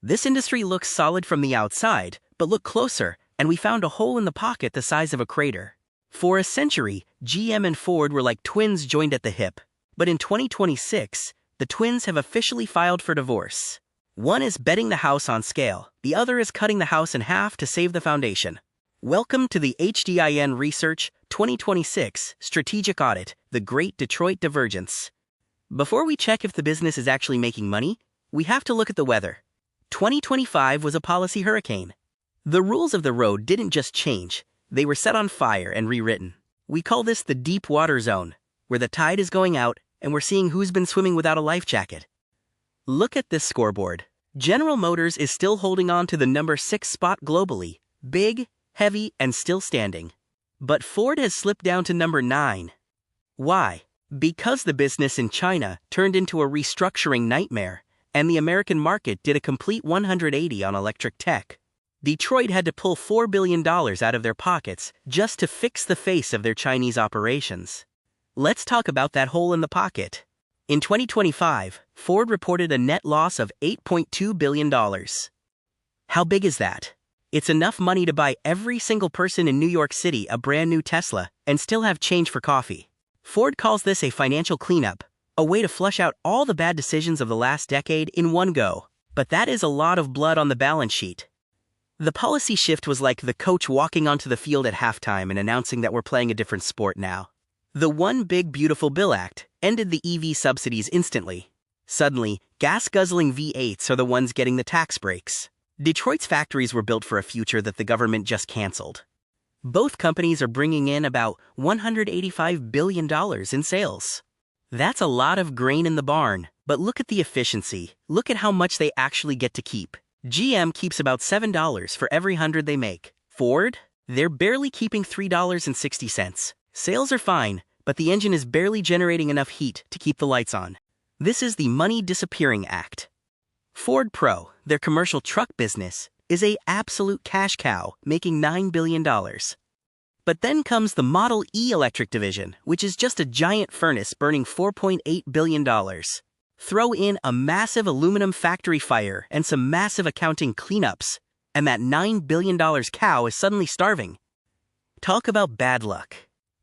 This industry looks solid from the outside, but look closer, and we found a hole in the pocket the size of a crater. For a century, GM and Ford were like twins joined at the hip. But in 2026, the twins have officially filed for divorce. One is betting the house on scale, the other is cutting the house in half to save the foundation. Welcome to the HDIN Research 2026 Strategic Audit, the Great Detroit Divergence. Before we check if the business is actually making money, we have to look at the weather. 2025 was a policy hurricane. The rules of the road didn't just change, they were set on fire and rewritten. We call this the deep water zone, where the tide is going out and we're seeing who's been swimming without a life jacket. Look at this scoreboard. General Motors is still holding on to the number 6 spot globally, big, heavy, and still standing. But Ford has slipped down to number 9. Why? Because the business in China turned into a restructuring nightmare, and the American market did a complete 180 on electric tech. Detroit had to pull $4 billion out of their pockets just to fix the face of their Chinese operations. Let's talk about that hole in the pocket. In 2025, Ford reported a net loss of $8.2 billion. How big is that? It's enough money to buy every single person in New York City a brand new Tesla and still have change for coffee. Ford calls this a financial cleanup, a way to flush out all the bad decisions of the last decade in one go. But that is a lot of blood on the balance sheet. The policy shift was like the coach walking onto the field at halftime and announcing that we're playing a different sport now. The One Big Beautiful Bill Act ended the EV subsidies instantly. Suddenly, gas-guzzling V8s are the ones getting the tax breaks. Detroit's factories were built for a future that the government just canceled. Both companies are bringing in about $185 billion in sales. That's a lot of grain in the barn, but look at the efficiency. Look at how much they actually get to keep. GM keeps about $7 for every 100 they make. Ford? They're barely keeping $3.60. Sales are fine, but the engine is barely generating enough heat to keep the lights on. This is the money disappearing act. Ford Pro, their commercial truck business, is an absolute cash cow, making $9 billion. But then comes the Model E electric division, which is just a giant furnace burning $4.8 billion. Throw in a massive aluminum factory fire and some massive accounting cleanups, and that $9 billion cow is suddenly starving. Talk about bad luck.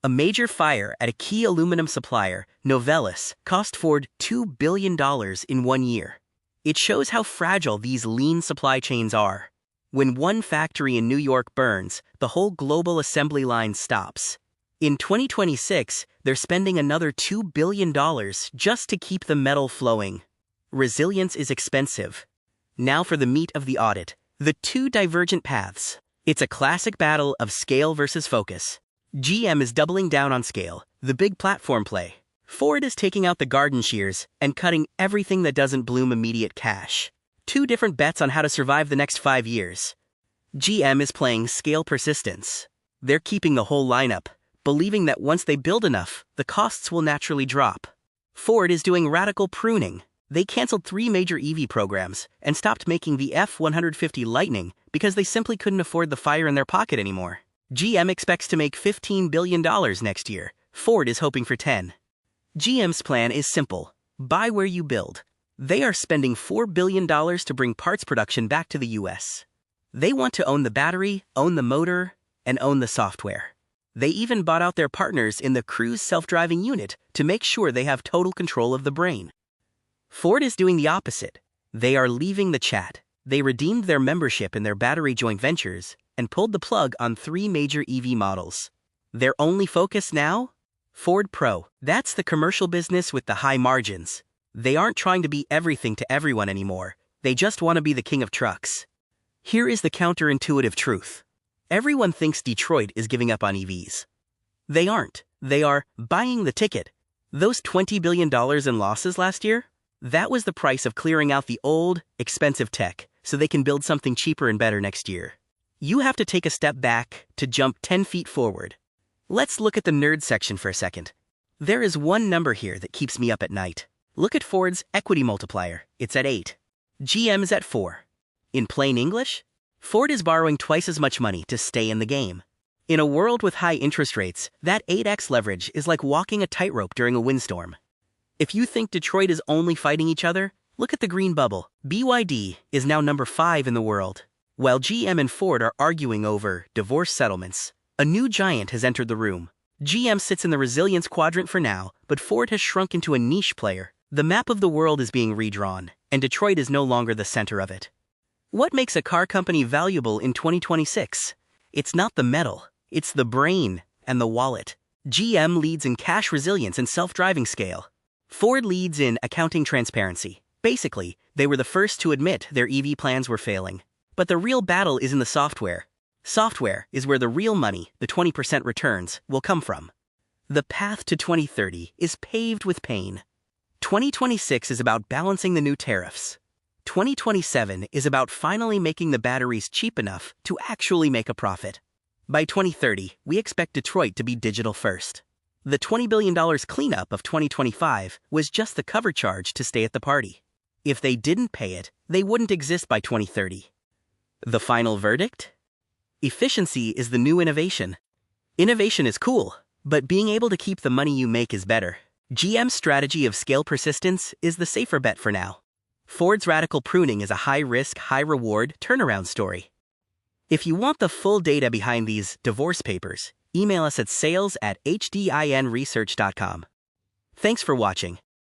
A major fire at a key aluminum supplier, Novelis, cost Ford $2 billion in 1 year. It shows how fragile these lean supply chains are. When one factory in New York burns, the whole global assembly line stops. In 2026, they're spending another $2 billion just to keep the metal flowing. Resilience is expensive. Now for the meat of the audit, the two divergent paths. It's a classic battle of scale versus focus. GM is doubling down on scale, the big platform play. Ford is taking out the garden shears and cutting everything that doesn't bloom immediate cash. Two different bets on how to survive the next 5 years. GM is playing scale persistence. They're keeping the whole lineup, believing that once they build enough, the costs will naturally drop. Ford is doing radical pruning. They canceled 3 major EV programs and stopped making the F-150 Lightning because they simply couldn't afford the fire in their pocket anymore. GM expects to make $15 billion next year. Ford is hoping for 10. GM's plan is simple. Buy where you build. They are spending $4 billion to bring parts production back to the US. They want to own the battery, own the motor, and own the software. They even bought out their partners in the Cruise self-driving unit to make sure they have total control of the brain. Ford is doing the opposite. They are leaving the chat. They redeemed their membership in their battery joint ventures and pulled the plug on 3 major EV models. Their only focus now? Ford Pro. That's the commercial business with the high margins. They aren't trying to be everything to everyone anymore. They just want to be the king of trucks. Here is the counterintuitive truth. Everyone thinks Detroit is giving up on EVs. They aren't. They are buying the ticket. Those $20 billion in losses last year? That was the price of clearing out the old, expensive tech so they can build something cheaper and better next year. You have to take a step back to jump 10 feet forward. Let's look at the nerd section for a second. There is one number here that keeps me up at night. Look at Ford's equity multiplier. It's at 8. GM is at 4. In plain English, Ford is borrowing twice as much money to stay in the game. In a world with high interest rates, that 8x leverage is like walking a tightrope during a windstorm. If you think Detroit is only fighting each other, Look at the green bubble. BYD is now number 5 in the world. While GM and Ford are arguing over divorce settlements, a new giant has entered the room. GM sits in the resilience quadrant for now, but Ford has shrunk into a niche player. The map of the world is being redrawn, and Detroit is no longer the center of it. What makes a car company valuable in 2026? It's not the metal, it's the brain and the wallet. GM leads in cash resilience and self-driving scale. Ford leads in accounting transparency. Basically, they were the first to admit their EV plans were failing. But the real battle is in the software. Software is where the real money, the 20% returns, will come from. The path to 2030 is paved with pain. 2026 is about balancing the new tariffs. 2027 is about finally making the batteries cheap enough to actually make a profit. By 2030, we expect Detroit to be digital first. The $20 billion cleanup of 2025 was just the cover charge to stay at the party. If they didn't pay it, they wouldn't exist by 2030. The final verdict? Efficiency is the new innovation. Innovation is cool, but being able to keep the money you make is better. GM's strategy of scale persistence is the safer bet for now. Ford's radical pruning is a high-risk, high-reward turnaround story. If you want the full data behind these divorce papers, email us at sales@hdinresearch.com. Thanks for watching.